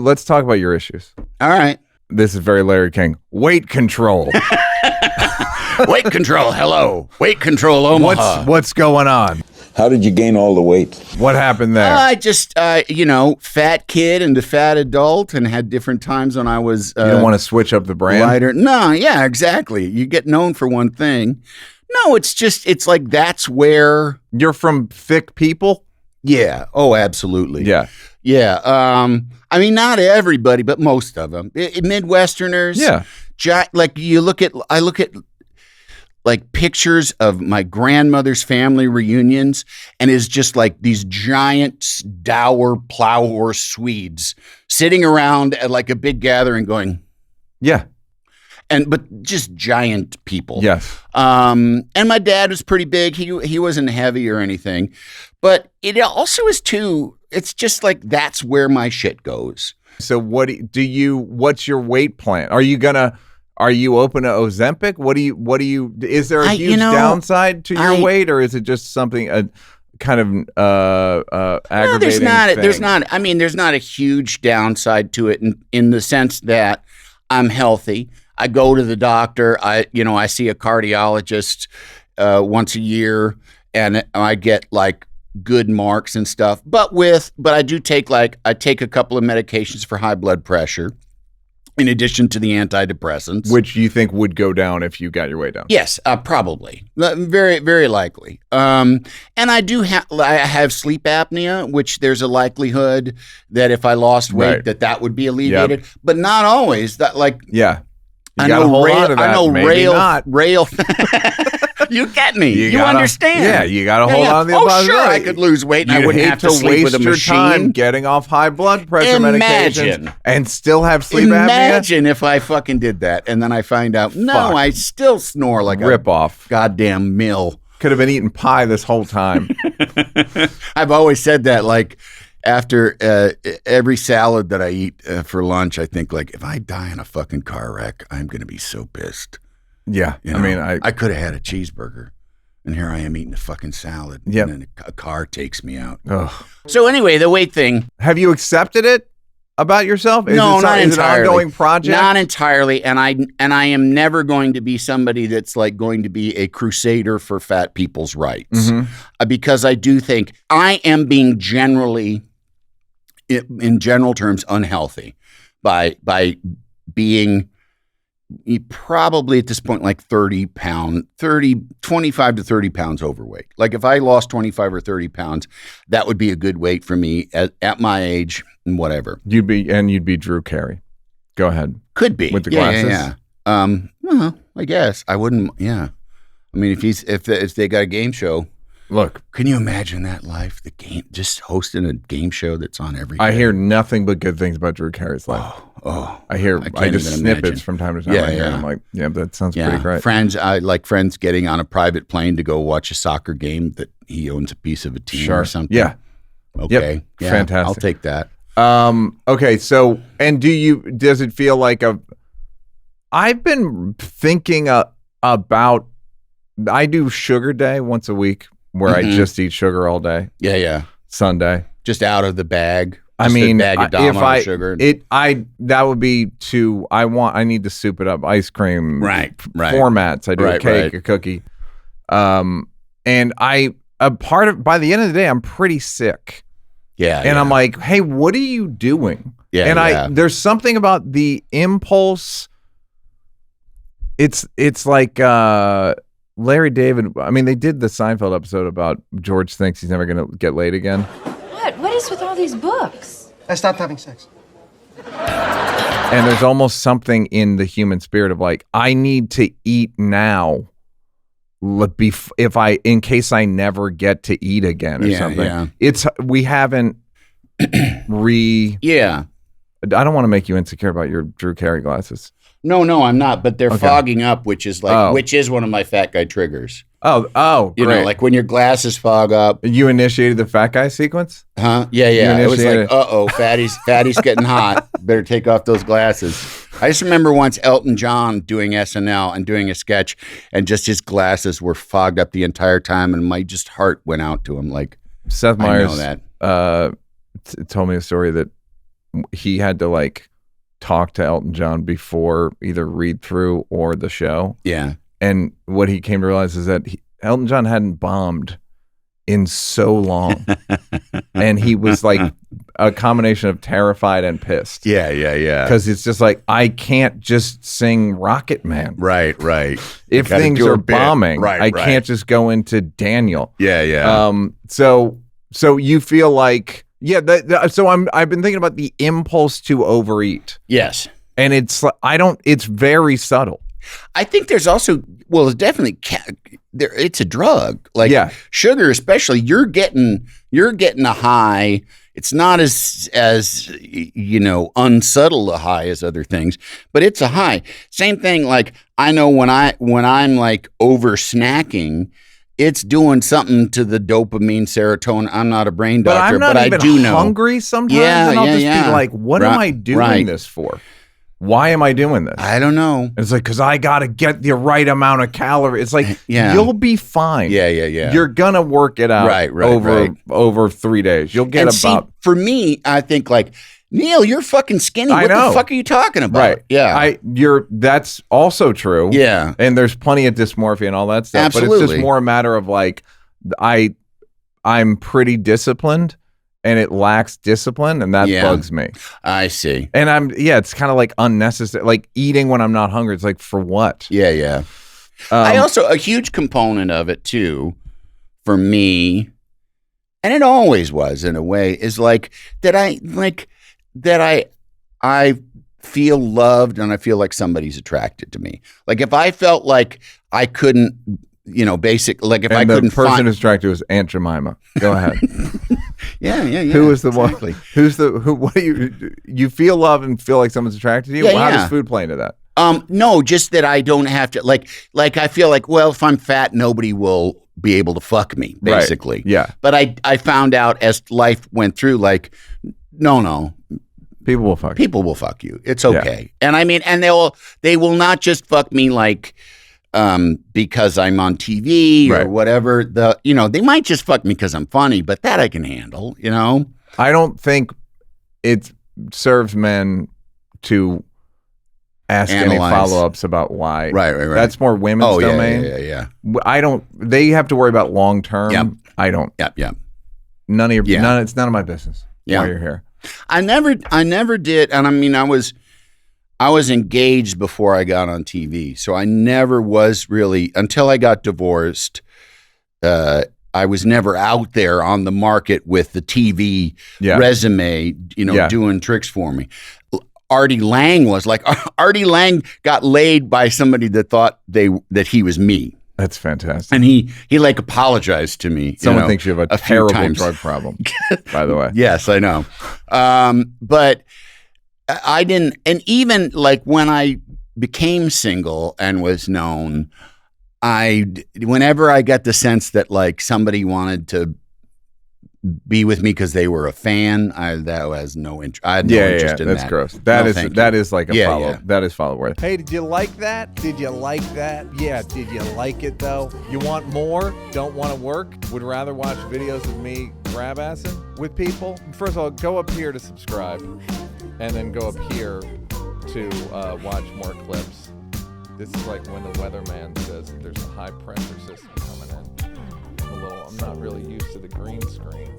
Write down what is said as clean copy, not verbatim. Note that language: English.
let's talk about your issues. All right. This is very Larry King. Weight control. Weight control. Hello. Weight control, Omaha. What's going on? How did you gain all the weight? What happened there? I just, fat kid into fat adult, and had different times when I was. You don't want to switch up the brand? Lighter. No, yeah, exactly. You get known for one thing. No, it's like that's where. You're from thick people? Yeah. Oh, absolutely. Yeah. Yeah. I mean, not everybody, but most of them. Midwesterners. Yeah. Like I look at like pictures of my grandmother's family reunions, and it's just like these giant dour plow horse Swedes sitting around at like a big gathering going, yeah. But just giant people. Yes. And my dad was pretty big. He wasn't heavy or anything, but it also is too, it's just like, that's where my shit goes. So what's your weight plan? Are you open to Ozempic? Is there a huge downside to your weight, or is it just something, kind of aggravating thing? There's not a huge downside to it in the sense that I'm healthy. I go to the doctor. I see a cardiologist once a year, and I get like good marks and stuff. But I do take I take a couple of medications for high blood pressure, in addition to the antidepressants, which you think would go down if you got your weight down. Yes, probably, very, very likely. And I do have sleep apnea, which there's a likelihood that if I lost weight, right, that would be alleviated, but not always. That yeah. I know rail. You get me. You understand. Yeah, you got to hold on to the possibility. Sure, I could lose weight and I wouldn't have to sleep with a machine. Waste your time getting off high blood pressure medications and still have sleep apnea. Imagine if I fucking did that and then I find out, I still snore like rip off. Goddamn mill. Could have been eating pie this whole time. I've always said that, like, after every salad that I eat for lunch, I think, like, if I die in a fucking car wreck, I'm going to be so pissed. Yeah. I mean, I could have had a cheeseburger, and here I am eating a fucking salad. Yeah. And then a car takes me out. Ugh. So anyway, the weight thing. Have you accepted it about yourself? No, not entirely. Is it an ongoing project? Not entirely. And I am never going to be somebody that's like going to be a crusader for fat people's rights. Mm-hmm. Because I do think I am being generally, in general terms, unhealthy by being probably at this point like 25 to 30 pounds overweight. Like if I lost 25 or 30 pounds, that would be a good weight for me at my age and whatever. You'd be Drew Carey. Go ahead. Could be. With the glasses? Yeah. Well, I guess I wouldn't. Yeah. I mean, if they got a game show. Look, can you imagine that life? Just hosting a game show that's on every day. I hear nothing but good things about Drew Carey's life. I just snippets from time to time. Yeah. I'm like, yeah, that sounds pretty great. Friends getting on a private plane to go watch a soccer game that he owns a piece of a team or something. Yeah. Okay. Yep. Yeah, fantastic. I'll take that. Okay. So, and does it feel like I've been thinking about, I do sugar day once a week where I just eat sugar all day. Yeah. Sunday. Just out of the bag. I mean, bag of Domino sugar. That would be too. I need to soup it up. Ice cream, right. Formats. I do a cake, a cookie, and by the end of the day, I'm pretty sick. Yeah, and I'm like, hey, what are you doing? Yeah, and there's something about the impulse. It's like Larry David. I mean, they did the Seinfeld episode about George thinks he's never going to get laid again. What is with all these books? I stopped having sex. And there's almost something in the human spirit of like, I need to eat now, in case I never get to eat again or something. Yeah. We haven't Yeah. I don't want to make you insecure about your Drew Carey glasses. No, I'm not. But they're fogging up, which is one of my fat guy triggers. Oh, you know, like when your glasses fog up. You initiated the fat guy sequence? Huh? Yeah. It was like, fatty's getting hot. Better take off those glasses. I just remember once Elton John doing SNL and doing a sketch, and just his glasses were fogged up the entire time, and my heart went out to him. Like Seth Meyers I know that. told me a story that he had to like talk to Elton John before either read through or the show. Yeah. And what he came to realize is that Elton John hadn't bombed in so long. And he was like a combination of terrified and pissed. Yeah. Because it's just like, I can't just sing Rocket Man. Right. If things are bombing, I can't just go into Daniel. Yeah. So you feel like, so I've been thinking about the impulse to overeat. Yes. And it's very subtle. I think there's also, well, it's definitely it's a drug. Like sugar, especially, you're getting a high. It's not as unsubtle a high as other things, but it's a high. Same thing. Like I know when I'm like over snacking, it's doing something to the dopamine, serotonin. I'm not a brain doctor, but I do know. Hungry sometimes, and I'll just be like, "What am I doing this for? Why am I doing this? I don't know." And it's like, because I got to get the right amount of calories. It's like, you'll be fine. Yeah. You're gonna work it out over 3 days. You'll get for me, I think like, Neal, you're fucking skinny. What the fuck are you talking about? Right. Yeah. That's also true. Yeah. And there's plenty of dysmorphia and all that stuff. Absolutely. But it's just more a matter of like, I'm pretty disciplined and it lacks discipline, and that bugs me. I see. And it's kind of like unnecessary. Like eating when I'm not hungry. It's like, for what? Yeah. I also, a huge component of it too, for me, and it always was in a way, is like that I feel loved and I feel like somebody's attracted to me. Like if I felt like I couldn't, basically, like if I couldn't the person who's attracted was Aunt Jemima. Go ahead. Yeah. Who is the one? What do you feel love and feel like someone's attracted to you? How does food play into that? No, just that I don't have to like I feel like, well, if I'm fat, nobody will be able to fuck me, basically. Right. Yeah. But I found out as life went through, like, no. People will fuck you. People will fuck you. It's okay. Yeah. And I mean, and they will not just fuck me like because I'm on TV or whatever. They might just fuck me because I'm funny, but that I can handle, I don't think it serves men to ask any follow-ups about why. Right. That's more women's domain. Yeah. They have to worry about long-term. Yep. I don't. Yep. It's none of my business why you're here. I never did. And I mean, I was engaged before I got on TV. So I never was really, until I got divorced, I was never out there on the market with the TV resume, doing tricks for me. Artie Lang was like, Artie Lang got laid by somebody that thought that he was me. That's fantastic. And he like apologized to me. Someone thinks you have a terrible drug problem, by the way. Yes, I know. But I didn't, and even like when I became single and was known, whenever I got the sense that like somebody wanted to be with me because they were a fan, that was no interest. I had no interest in that. That's gross. That is like a follow. Yeah. That is follow worthy. Hey, did you like that? Did you like that? Yeah, did you like it though? You want more? Don't want to work? Would rather watch videos of me grab assing with people? First of all, go up here to subscribe, and then go up here to watch more clips. This is like when the weatherman says there's a high pressure system coming in. I'm not really used to the green screen.